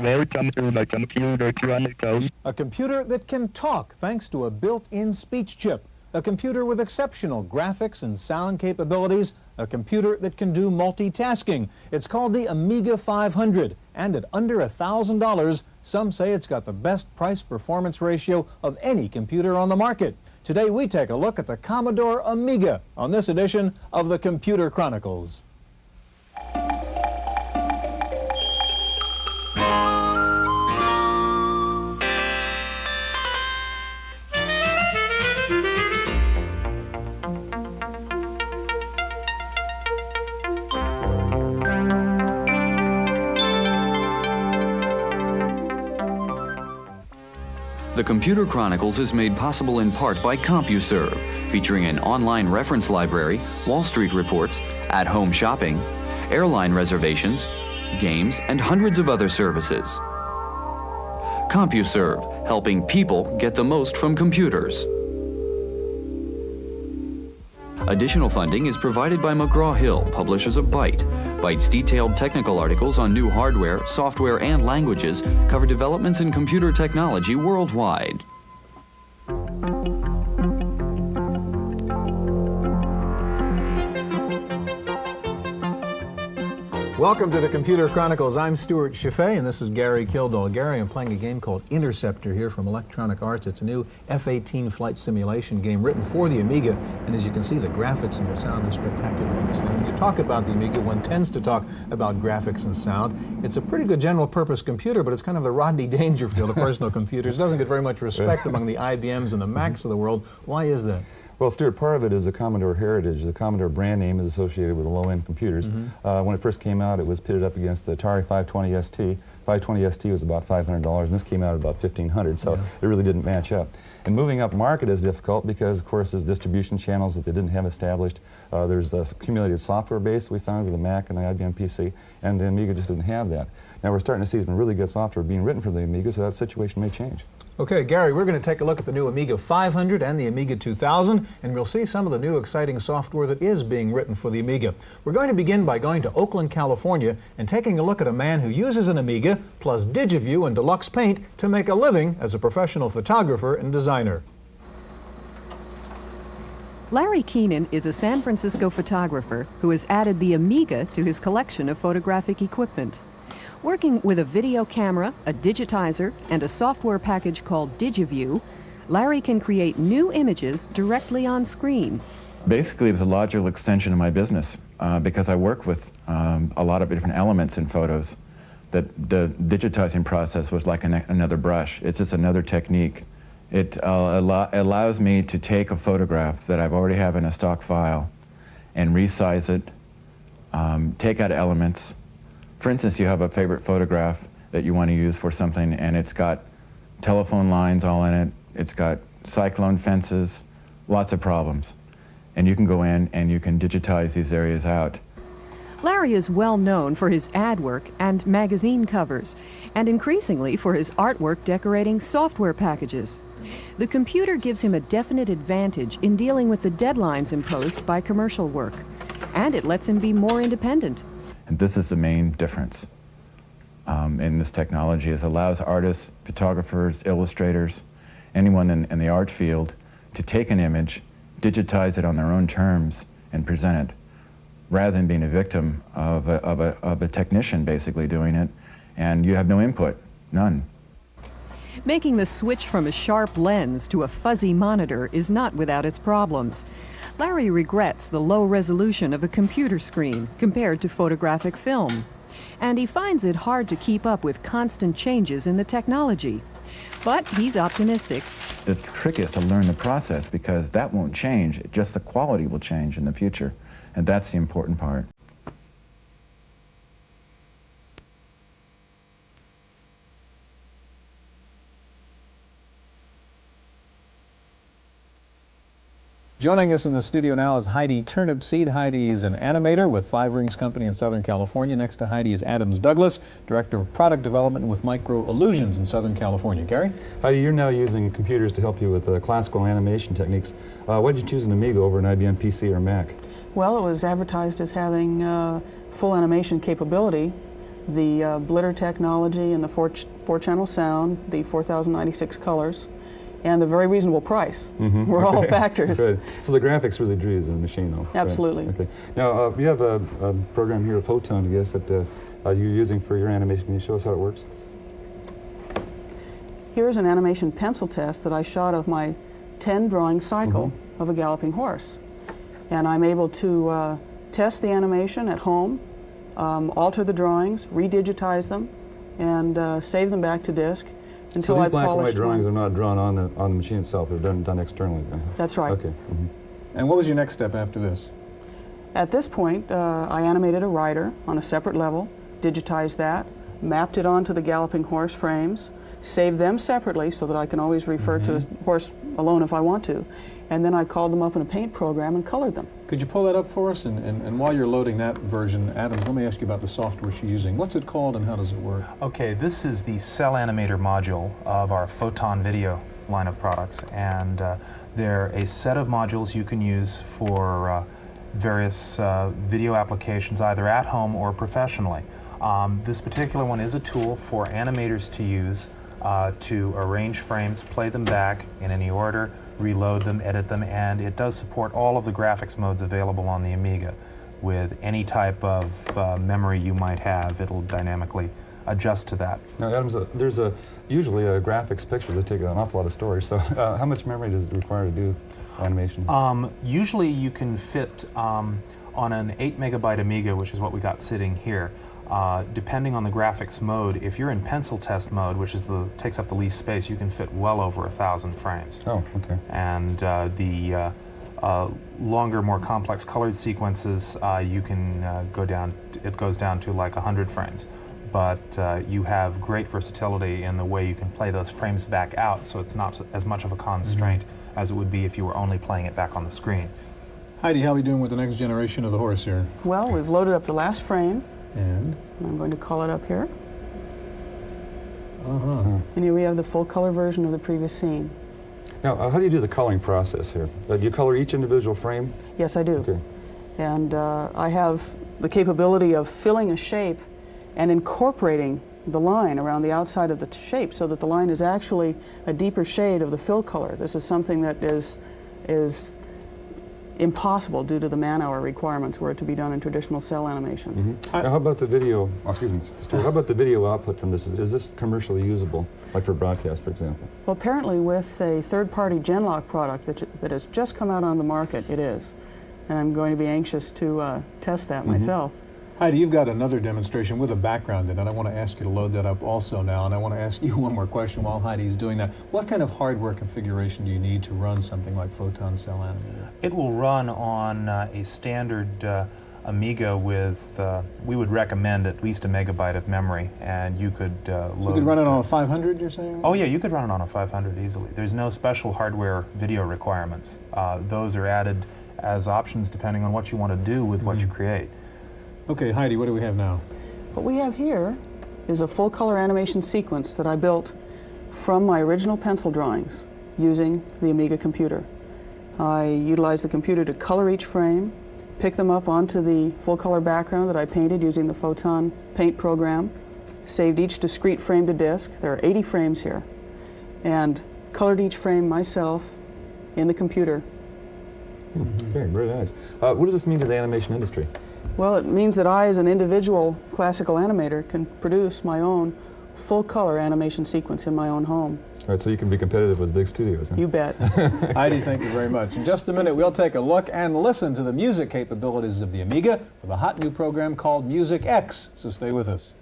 Welcome to the Computer Chronicles. A computer that can talk thanks to a built-in speech chip. A computer with exceptional graphics and sound capabilities. A computer that can do multitasking. It's called the Amiga 500, and at under $1,000, some say it's got the best price-performance ratio of any computer on the market. Today we take a look at the Commodore Amiga on this edition of the Computer Chronicles. The Computer Chronicles is made possible in part by CompuServe, featuring an online reference library, Wall Street reports, at-home shopping, airline reservations, games, and hundreds of other services. CompuServe, helping people get the most from computers. Additional funding is provided by McGraw-Hill, publishers of Byte. Byte's detailed technical articles on new hardware, software, and languages cover developments in computer technology worldwide. Welcome to the Computer Chronicles. I'm Stewart Cheifet, and this is Gary Kildall. Gary, I'm playing a game called Interceptor here from Electronic Arts. It's a new F-18 flight simulation game written for the Amiga, and as you can see, the graphics and the sound are spectacular in this thing. When you talk about the Amiga, one tends to talk about graphics and sound. It's a pretty good general-purpose computer, but it's kind of the Rodney Dangerfield of personal computers. It doesn't get very much respect among the IBMs and the Macs of the world. Why is that? Well, Stewart, part of it is the Commodore heritage. The Commodore brand name is associated with the low-end computers. When it first came out, it was pitted up against the Atari 520 ST. 520 ST was about $500, and this came out at about $1,500, so it really didn't match up. And moving up market is difficult because, of course, there's distribution channels that they didn't have established. There's a accumulated software base we found with the Mac and the IBM PC, and the Amiga just didn't have that. Now we're starting to see some really good software being written for the Amiga, so that situation may change. Okay, Gary, we're going to take a look at the new Amiga 500 and the Amiga 2000, and we'll see some of the new exciting software that is being written for the Amiga. We're going to begin by going to Oakland, California, and taking a look at a man who uses an Amiga plus DigiView and Deluxe Paint to make a living as a professional photographer and designer. Larry Keenan is a San Francisco photographer who has added the Amiga to his collection of photographic equipment. Working with a video camera, a digitizer, and a software package called DigiView, Larry can create new images directly on screen. Basically, it was a logical extension of my business because I work with a lot of different elements in photos. That the digitizing process was like another brush. It's just another technique. It allows me to take a photograph that I've already have in a stock file and resize it, take out elements. For instance, you have a favorite photograph that you want to use for something, and it's got telephone lines all in it, it's got cyclone fences, lots of problems. And you can go in and you can digitize these areas out. Larry is well known for his ad work and magazine covers, and increasingly for his artwork decorating software packages. The computer gives him a definite advantage in dealing with the deadlines imposed by commercial work, and it lets him be more independent. And this is the main difference in this technology. It allows artists, photographers, illustrators, anyone in the art field to take an image, digitize it on their own terms, and present it, rather than being a victim of a technician basically doing it, and you have no input, none. Making the switch from a sharp lens to a fuzzy monitor is not without its problems. Larry regrets the low resolution of a computer screen compared to photographic film, and he finds it hard to keep up with constant changes in the technology. But he's optimistic. The trick is to learn the process because that won't change, just the quality will change in the future, and that's the important part. Joining us in the studio now is Heidi Turnipseed. Heidi is an animator with Five Rings Company in Southern California. Next to Heidi is Adams Douglas, Director of Product Development with Micro Illusions in Southern California. Gary? Heidi, you're now using computers to help you with classical animation techniques. Why did you choose an Amiga over an IBM PC or Mac? Well, it was advertised as having full animation capability, the blitter technology and the four-channel sound, the 4,096 colors, and the very reasonable price were all factors. Good. So the graphics really drew the machine, though. Absolutely. Right. Okay. Now, you have a program here, a Photon, I guess, that you're using for your animation. Can you show us how it works? Here's an animation pencil test that I shot of my 10-drawing cycle of a galloping horse. And I'm able to test the animation at home, alter the drawings, redigitize them, and save them back to disk until so I these black and white polished drawings are not drawn on the machine itself. They're done externally. Then. That's right. Okay. And what was your next step after this? At this point, I animated a rider on a separate level, digitized that, mapped it onto the galloping horse frames, saved them separately so that I can always refer to a horse alone if I want to. And then I called them up in a paint program and colored them. Could you pull that up for us? And while you're loading that version, Adams, let me ask you about the software she's using. What's it called and how does it work? Okay, this is the Cell Animator module of our Photon Video line of products. And they're a set of modules you can use for various video applications, either at home or professionally. This particular one is a tool for animators to use to arrange frames, play them back in any order, reload them, edit them, and it does support all of the graphics modes available on the Amiga. With any type of memory you might have, it'll dynamically adjust to that. Now, Adams, there's usually graphics pictures that take an awful lot of storage. So how much memory does it require to do animation? Usually you can fit on an 8 megabyte Amiga, which is what we got sitting here. Depending on the graphics mode, if you're in pencil test mode, which is takes up the least space, you can fit well over 1,000 frames. Oh, okay. And the longer, more complex colored sequences, you can go down. It goes down to like 100 frames. But you have great versatility in the way you can play those frames back out, so it's not as much of a constraint as it would be if you were only playing it back on the screen. Heidi, how are we doing with the next generation of the horse here? Well, we've loaded up the last frame. And? I'm going to call it up here. And here we have the full color version of the previous scene. Now, how do you do the coloring process here? Do you color each individual frame? Yes, I do. Okay. And I have the capability of filling a shape and incorporating the line around the outside of the shape so that the line is actually a deeper shade of the fill color. This is something that is impossible due to the man-hour requirements were it to be done in traditional cell animation. Now, how about the video, excuse me, Stewart, how about the video output from this? Is this commercially usable, like for broadcast, for example? Well, apparently with a third-party Genlock product that has just come out on the market, it is. And I'm going to be anxious to test that myself. Heidi, you've got another demonstration with a background in it. I want to ask you to load that up also now, and I want to ask you one more question while Heidi's doing that. What kind of hardware configuration do you need to run something like Photon Cell Animator? It will run on a standard Amiga with, we would recommend at least 1 megabyte of memory, and you could load... You could run it on a 500, you're saying? Oh yeah, you could run it on a 500 easily. There's no special hardware video requirements. Those are added as options depending on what you want to do with what you create. Okay, Heidi, what do we have now? What we have here is a full color animation sequence that I built from my original pencil drawings using the Amiga computer. I utilized the computer to color each frame, pick them up onto the full color background that I painted using the Photon Paint program, saved each discrete frame to disk. There are 80 frames here, and colored each frame myself in the computer. Okay, very nice. What does this mean to the animation industry? Well, it means that I, as an individual classical animator, can produce my own full-color animation sequence in my own home. All right, so you can be competitive with big studios. Huh? You bet. Heidi, thank you very much. In just a minute, we'll take a look and listen to the music capabilities of the Amiga with a hot new program called Music X, so stay with us.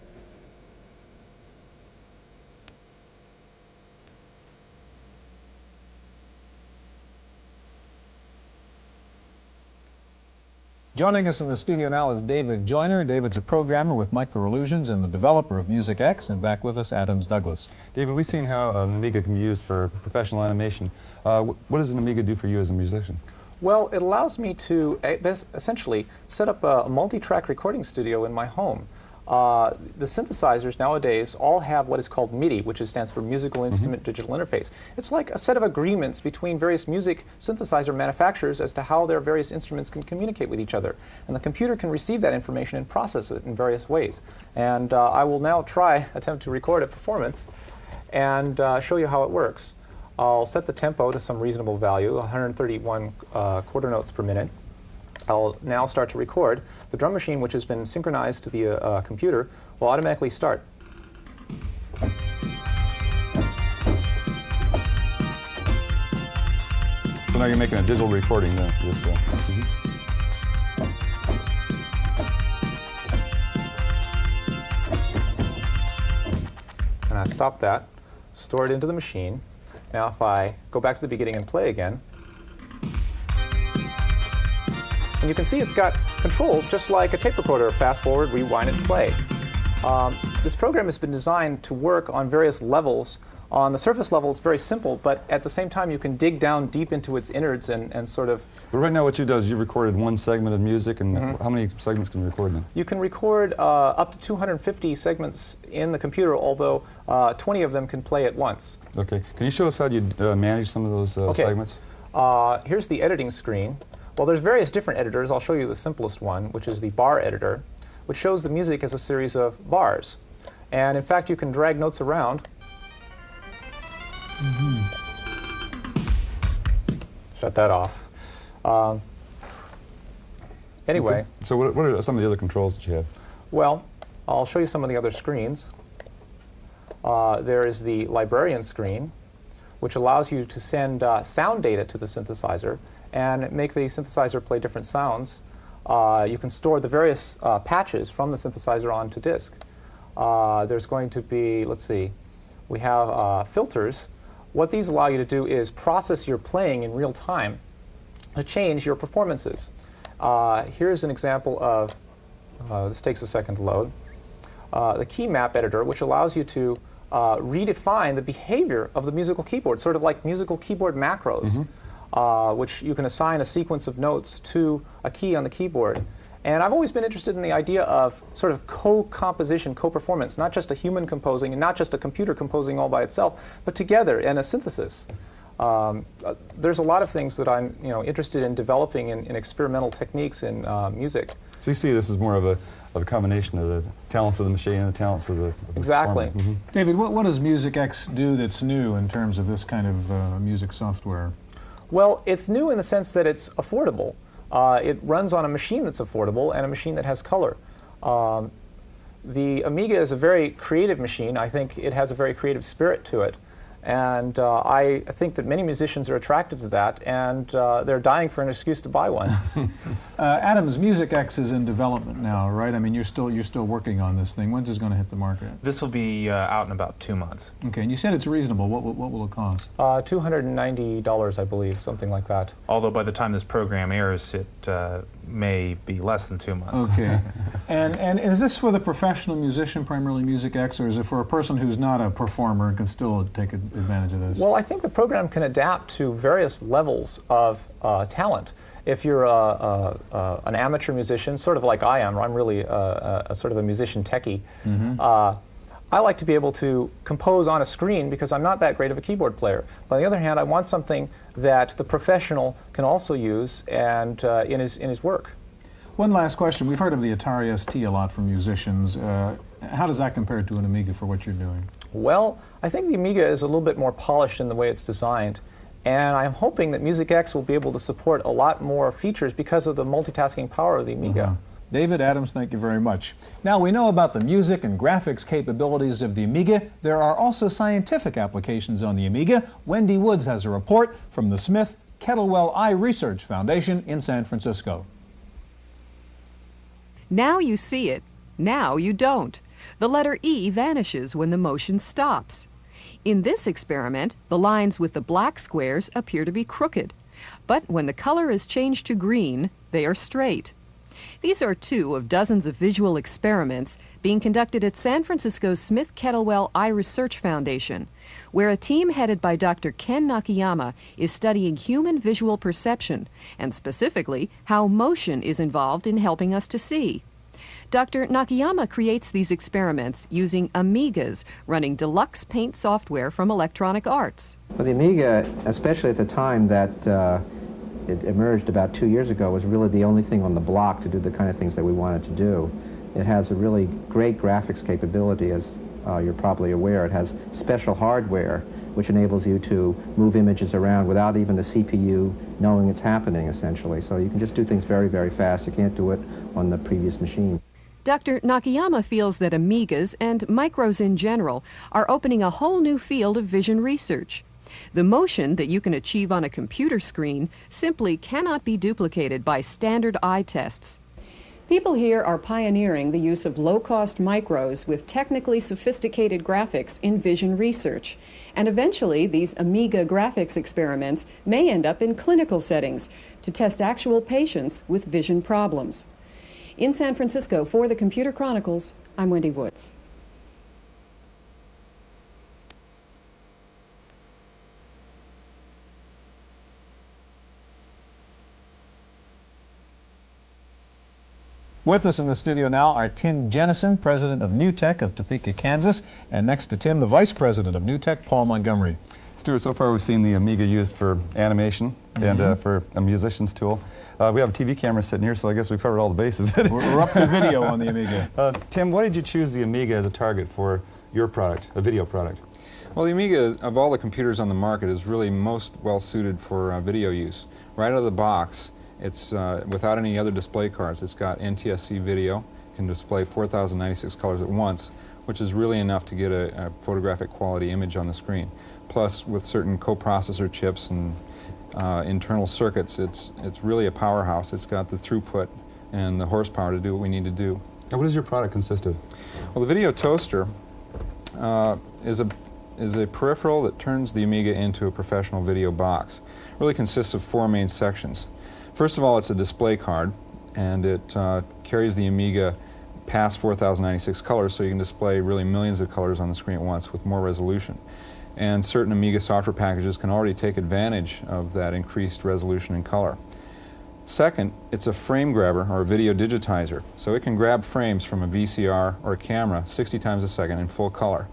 Joining us in the studio now is David Joyner. David's a programmer with Microillusions and the developer of Music X, and back with us, Adams Douglas. David, we've seen how an Amiga can be used for professional animation. What does an Amiga do for you as a musician? Well, it allows me to essentially set up a multi-track recording studio in my home. the synthesizers nowadays all have what is called MIDI, which stands for Musical Instrument Digital Interface. It's like a set of agreements between various music synthesizer manufacturers as to how their various instruments can communicate with each other. And the computer can receive that information and process it in various ways. And I will now attempt to record a performance and show you how it works. I'll set the tempo to some reasonable value, 131 quarter notes per minute. I'll now start to record. The drum machine, which has been synchronized to the computer, will automatically start. So now you're making a digital recording then. And I stop that, store it into the machine. Now if I go back to the beginning and play again, and you can see it's got controls just like a tape recorder, fast forward, rewind, and play. This program has been designed to work on various levels. On the surface level, it's very simple, but at the same time, you can dig down deep into its innards and sort of... But right now what you do is you recorded one segment of music, and how many segments can you record then? You can record up to 250 segments in the computer, although 20 of them can play at once. Okay. Can you show us how you manage some of those segments? Here's the editing screen. Well, there's various different editors. I'll show you the simplest one, which is the bar editor, which shows the music as a series of bars. And in fact, you can drag notes around. Shut that off. Anyway. Okay. So what are some of the other controls that you have? Well, I'll show you some of the other screens. There is the librarian screen, which allows you to send sound data to the synthesizer and make the synthesizer play different sounds. You can store the various patches from the synthesizer onto disk. There's going to be, let's see, we have filters. What these allow you to do is process your playing in real time to change your performances. Here's an example of, this takes a second to load, the key map editor, which allows you to redefine the behavior of the musical keyboard, sort of like musical keyboard macros. Which you can assign a sequence of notes to a key on the keyboard. And I've always been interested in the idea of sort of co-composition, co-performance, not just a human composing and not just a computer composing all by itself, but together in a synthesis. There's a lot of things that I'm interested in developing in experimental techniques in music. So you see this is more of a combination of the talents of the machine and the talents of the Exactly. David, what does MusicX do that's new in terms of this kind of music software? Well, it's new in the sense that it's affordable. It runs on a machine that's affordable and a machine that has color. The Amiga is a very creative machine. I think it has a very creative spirit to it. And I think that many musicians are attracted to that, and they're dying for an excuse to buy one. Adams, MusicX is in development now, right? I mean, you're still working on this thing. When's this going to hit the market? This will be out in about 2 months. Okay, and you said it's reasonable. What will it cost? $290, I believe, something like that. Although by the time this program airs, it may be less than 2 months. Okay. And is this for the professional musician, primarily MusicX, or is it for a person who's not a performer and can still take advantage of this? Well, I think the program can adapt to various levels of talent. If you're an amateur musician, sort of like I am, or I'm really a sort of a musician techie, I like to be able to compose on a screen because I'm not that great of a keyboard player. But on the other hand, I want something that the professional can also use and in his work. One last question. We've heard of the Atari ST a lot from musicians. How does that compare to an Amiga for what you're doing? Well, I think the Amiga is a little bit more polished in the way it's designed. And I'm hoping that MusicX will be able to support a lot more features because of the multitasking power of the Amiga. David, Adams, thank you very much. Now we know about the music and graphics capabilities of the Amiga. There are also scientific applications on the Amiga. Wendy Woods has a report from the Smith-Kettlewell Eye Research Foundation in San Francisco. Now you see it, now you don't. The letter E vanishes when the motion stops. In this experiment, the lines with the black squares appear to be crooked, but when the color is changed to green, they are straight. These are two of dozens of visual experiments being conducted at San Francisco's Smith-Kettlewell Eye Research Foundation, where a team headed by Dr. Ken Nakayama is studying human visual perception, and specifically how motion is involved in helping us to see. Dr. Nakayama creates these experiments using Amigas, running Deluxe Paint software from Electronic Arts. Well, the Amiga, especially at the time that it emerged about 2 years ago, was really the only thing on the block to do the kind of things that we wanted to do. It has a really great graphics capability, as you're probably aware. It has special hardware which enables you to move images around without even the CPU knowing it's happening, essentially. So you can just do things very, very fast. You can't do it on the previous machine. Dr. Nakayama feels that Amigas and micros in general are opening a whole new field of vision research. The motion that you can achieve on a computer screen simply cannot be duplicated by standard eye tests. People here are pioneering the use of low-cost micros with technically sophisticated graphics in vision research. And eventually, these Amiga graphics experiments may end up in clinical settings to test actual patients with vision problems. In San Francisco, for the Computer Chronicles, I'm Wendy Woods. With us in the studio now are Tim Jennison, president of New Tech of Topeka, Kansas, and next to Tim, the vice president of New Tech, Paul Montgomery. Stewart, so far we've seen the Amiga used for animation and for a musician's tool. We have a TV camera sitting here, so I guess we've covered all the bases. We're up to video on the Amiga. Tim, why did you choose the Amiga as a target for your product, a video product? Well, the Amiga, of all the computers on the market, is really most well suited for video use. Right out of the box, it's without any other display cards. It's got NTSC video, can display 4,096 colors at once, which is really enough to get a photographic quality image on the screen. Plus, with certain coprocessor chips and internal circuits, it's really a powerhouse. It's got the throughput and the horsepower to do what we need to do. And what does your product consist of? Well, the video toaster is a peripheral that turns the Amiga into a professional video box. It really consists of 4 main sections. First of all, it's a display card, and it carries the Amiga past 4,096 colors, so you can display really millions of colors on the screen at once with more resolution. And certain Amiga software packages can already take advantage of that increased resolution and color. Second, it's a frame grabber, or a video digitizer, so it can grab frames from a VCR or a camera 60 times a second in full color.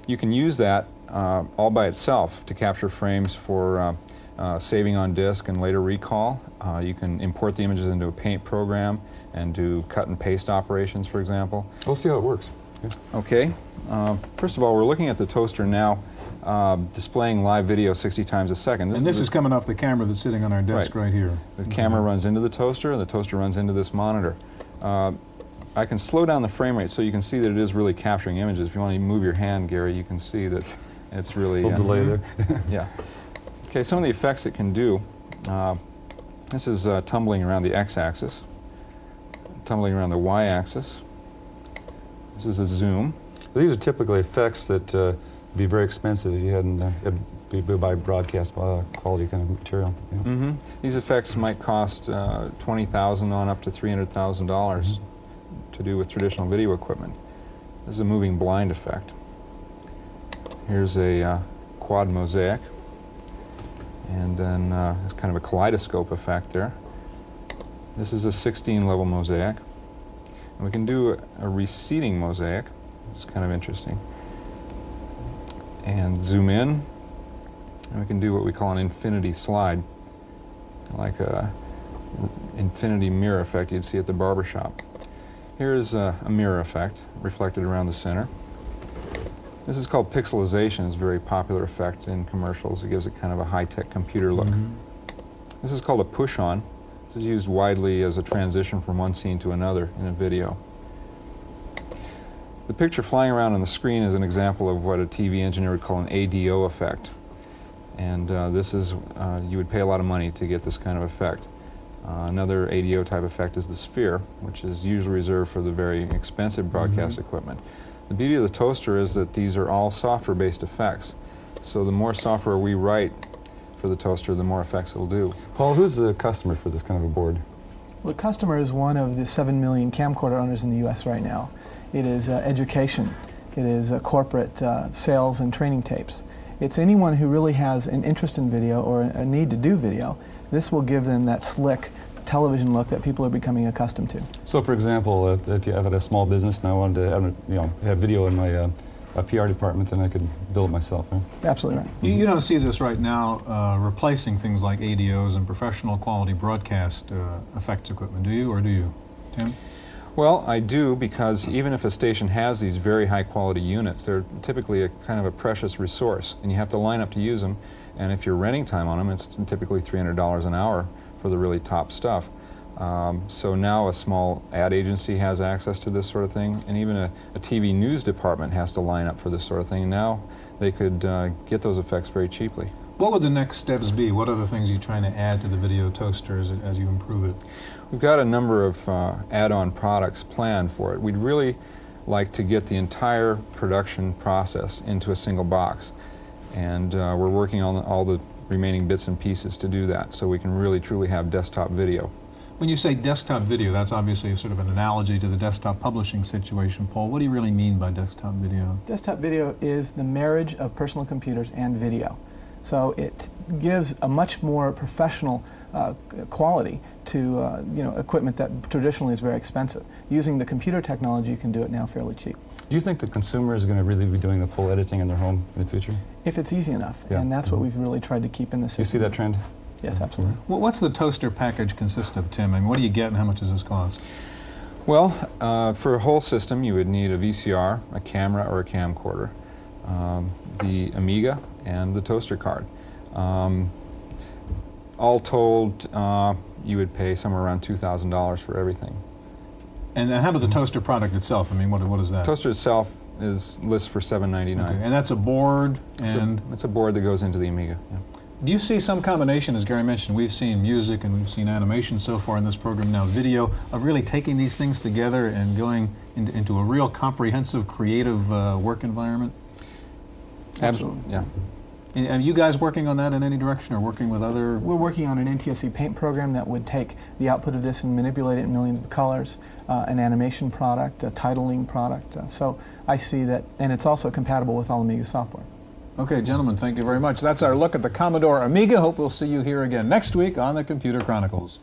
You can use that all by itself to capture frames for saving on disk and later recall. You can import the images into a paint program and do cut and paste operations, for example. We'll see how it works. Yeah. Okay. First of all, we're looking at the toaster now displaying live video 60 times a second. This is coming off the camera that's sitting on our desk right here. The camera runs into the toaster, and the toaster runs into this monitor. I can slow down the frame rate so you can see that it is really capturing images. If you want to move your hand, Gary, you can see that it's really... A little delay there. Yeah. Okay, some of the effects it can do. This is tumbling around the x-axis, tumbling around the y-axis. This is a zoom. Well, these are typically effects that would be very expensive if you hadn't be by broadcast quality kind of material. Yeah. These effects might cost $20,000 on up to $300,000 to do with traditional video equipment. This is a moving blind effect. Here's a quad mosaic. And then there's kind of a kaleidoscope effect there. This is a 16-level mosaic. And we can do a receding mosaic, which is kind of interesting. And zoom in, and we can do what we call an infinity slide, like a infinity mirror effect you'd see at the barber shop. Here's a mirror effect reflected around the center. This is called pixelization. It's a very popular effect in commercials. It gives it kind of a high-tech computer look. This is called a push-on. This is used widely as a transition from one scene to another in a video. The picture flying around on the screen is an example of what a TV engineer would call an ADO effect. And this is, you would pay a lot of money to get this kind of effect. Another ADO type effect is the sphere, which is usually reserved for the very expensive broadcast equipment. The beauty of the toaster is that these are all software-based effects. So the more software we write for the toaster, the more effects it'll do. Paul, who's the customer for this kind of a board? Well, the customer is one of the 7 million camcorder owners in the U.S. right now. It is education. It is corporate sales and training tapes. It's anyone who really has an interest in video or a need to do video. This will give them that slick television look that people are becoming accustomed to. So, for example, if you have a small business and I wanted to have video in my PR department, then I could build it myself. Right? Absolutely right. You don't see this right now replacing things like ADOs and professional quality broadcast effects equipment, do you, or do you, Tim? Well, I do, because even if a station has these very high quality units, they're typically a kind of a precious resource, and you have to line up to use them. And if you're renting time on them, it's typically $300 an hour for the really top stuff. So now a small ad agency has access to this sort of thing, and even a TV news department has to line up for this sort of thing. And now they could get those effects very cheaply. What would the next steps be? What are the things you're trying to add to the video toaster as you improve it? We've got a number of add-on products planned for it. We'd really like to get the entire production process into a single box, and we're working on all the remaining bits and pieces to do that, so we can really truly have desktop video. When you say desktop video, that's obviously sort of an analogy to the desktop publishing situation. Paul, what do you really mean by desktop video? Desktop video is the marriage of personal computers and video. So it gives a much more professional quality to equipment that traditionally is very expensive. Using the computer technology, you can do it now fairly cheap. Do you think the consumer is going to really be doing the full editing in their home in the future? If it's easy enough, Yeah. and that's what we've really tried to keep in the system. You see that trend? Yes, absolutely. Well, what's the toaster package consist of, Tim? I mean, what do you get and how much does this cost? Well, for a whole system, you would need a VCR, a camera or a camcorder, the Amiga, and the toaster card. All told, you would pay somewhere around $2,000 for everything. And how about the toaster product itself? I mean, what is that? Toaster itself lists for $799. Okay. And that's a board and... It's a board that goes into the Amiga. Yeah. Do you see some combination, as Gary mentioned, we've seen music and we've seen animation so far in this program, now video, of really taking these things together and going into a real comprehensive, creative work environment? Absolutely, yeah. And are you guys working on that in any direction or working with other? We're working on an NTSC Paint program that would take the output of this and manipulate it in millions of colors, an animation product, a titling product. So I see that, and it's also compatible with all Amiga software. Okay, gentlemen, thank you very much. That's our look at the Commodore Amiga. Hope we'll see you here again next week on the Computer Chronicles.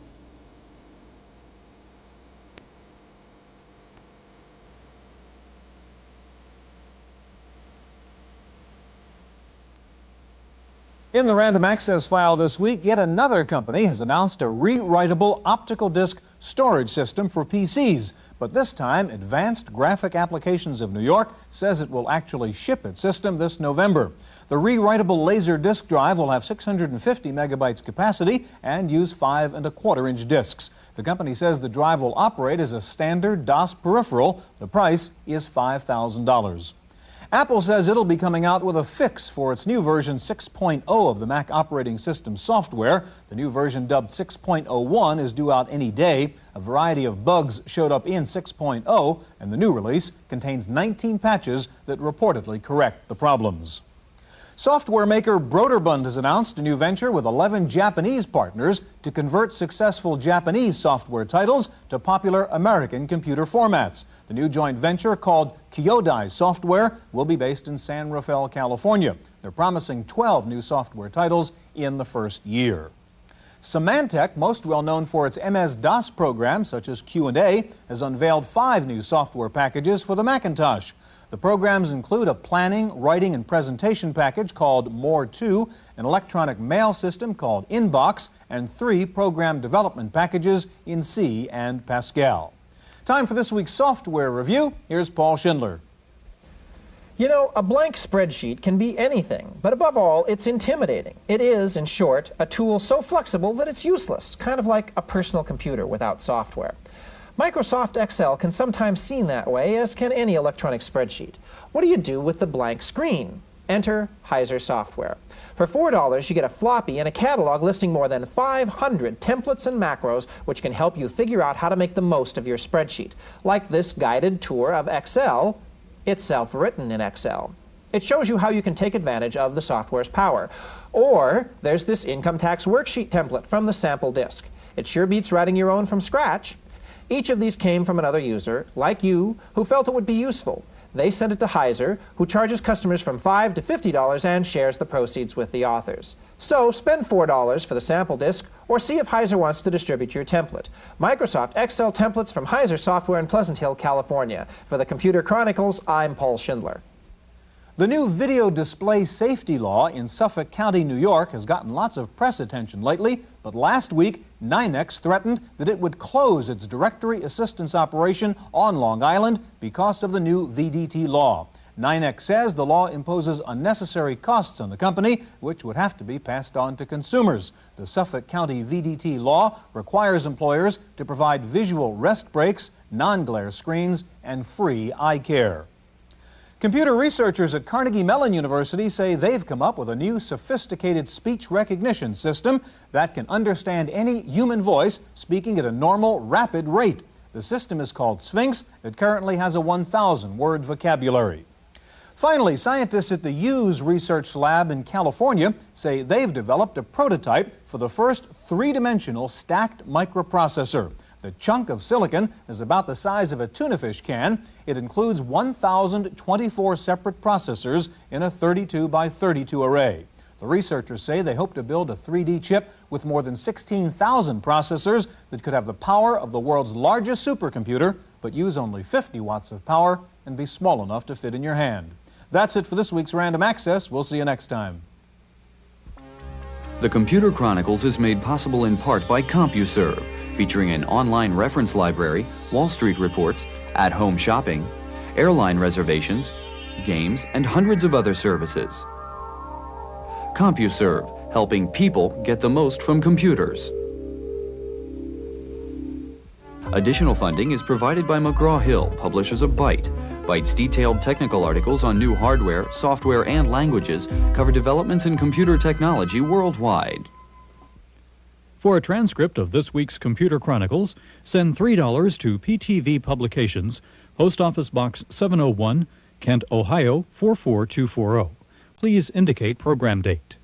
In the Random Access file this week, yet another company has announced a rewritable optical disc storage system for PCs. But this time, Advanced Graphic Applications of New York says it will actually ship its system this November. The rewritable laser disk drive will have 650 megabytes capacity and use 5 1/4-inch discs. The company says the drive will operate as a standard DOS peripheral. The price is $5,000. Apple says it'll be coming out with a fix for its new version 6.0 of the Mac operating system software. The new version, dubbed 6.01, is due out any day. A variety of bugs showed up in 6.0, and the new release contains 19 patches that reportedly correct the problems. Software maker Broderbund has announced a new venture with 11 Japanese partners to convert successful Japanese software titles to popular American computer formats. The new joint venture, called Kyodai Software, will be based in San Rafael, California. They're promising 12 new software titles in the first year. Symantec, most well known for its MS-DOS programs such as Q&A, has unveiled 5 new software packages for the Macintosh. The programs include a planning, writing, and presentation package called More2, an electronic mail system called Inbox, and 3 program development packages in C and Pascal. Time for this week's software review. Here's Paul Schindler. You know, a blank spreadsheet can be anything, but above all, it's intimidating. It is, in short, a tool so flexible that it's useless, kind of like a personal computer without software. Microsoft Excel can sometimes seem that way, as can any electronic spreadsheet. What do you do with the blank screen? Enter Heiser software. For $4, you get a floppy and a catalog listing more than 500 templates and macros, which can help you figure out how to make the most of your spreadsheet. Like this guided tour of Excel. It's self-written in Excel. It shows you how you can take advantage of the software's power. Or there's this income tax worksheet template from the sample disk. It sure beats writing your own from scratch. Each of these came from another user, like you, who felt it would be useful. They send it to Heiser, who charges customers from $5 to $50 and shares the proceeds with the authors. So spend $4 for the sample disk, or see if Heiser wants to distribute your template. Microsoft Excel templates from Heiser Software in Pleasant Hill, California. For the Computer Chronicles, I'm Paul Schindler. The new video display safety law in Suffolk County, New York has gotten lots of press attention lately, but last week, NYNEX threatened that it would close its directory assistance operation on Long Island because of the new VDT law. NYNEX says the law imposes unnecessary costs on the company, which would have to be passed on to consumers. The Suffolk County VDT law requires employers to provide visual rest breaks, non-glare screens, and free eye care. Computer researchers at Carnegie Mellon University say they've come up with a new sophisticated speech recognition system that can understand any human voice speaking at a normal, rapid rate. The system is called Sphinx. It currently has a 1,000-word vocabulary. Finally, scientists at the Hughes Research Lab in California say they've developed a prototype for the first three-dimensional stacked microprocessor. The chunk of silicon is about the size of a tuna fish can. It includes 1,024 separate processors in a 32 by 32 array. The researchers say they hope to build a 3D chip with more than 16,000 processors that could have the power of the world's largest supercomputer, but use only 50 watts of power and be small enough to fit in your hand. That's it for this week's Random Access. We'll see you next time. The Computer Chronicles is made possible in part by CompuServe, featuring an online reference library, Wall Street reports, at-home shopping, airline reservations, games, and hundreds of other services. CompuServe, helping people get the most from computers. Additional funding is provided by McGraw-Hill, publishers of Byte. Byte's detailed technical articles on new hardware, software, and languages cover developments in computer technology worldwide. For a transcript of this week's Computer Chronicles, send $3 to PTV Publications, Post Office Box 701, Kent, Ohio 44240. Please indicate program date.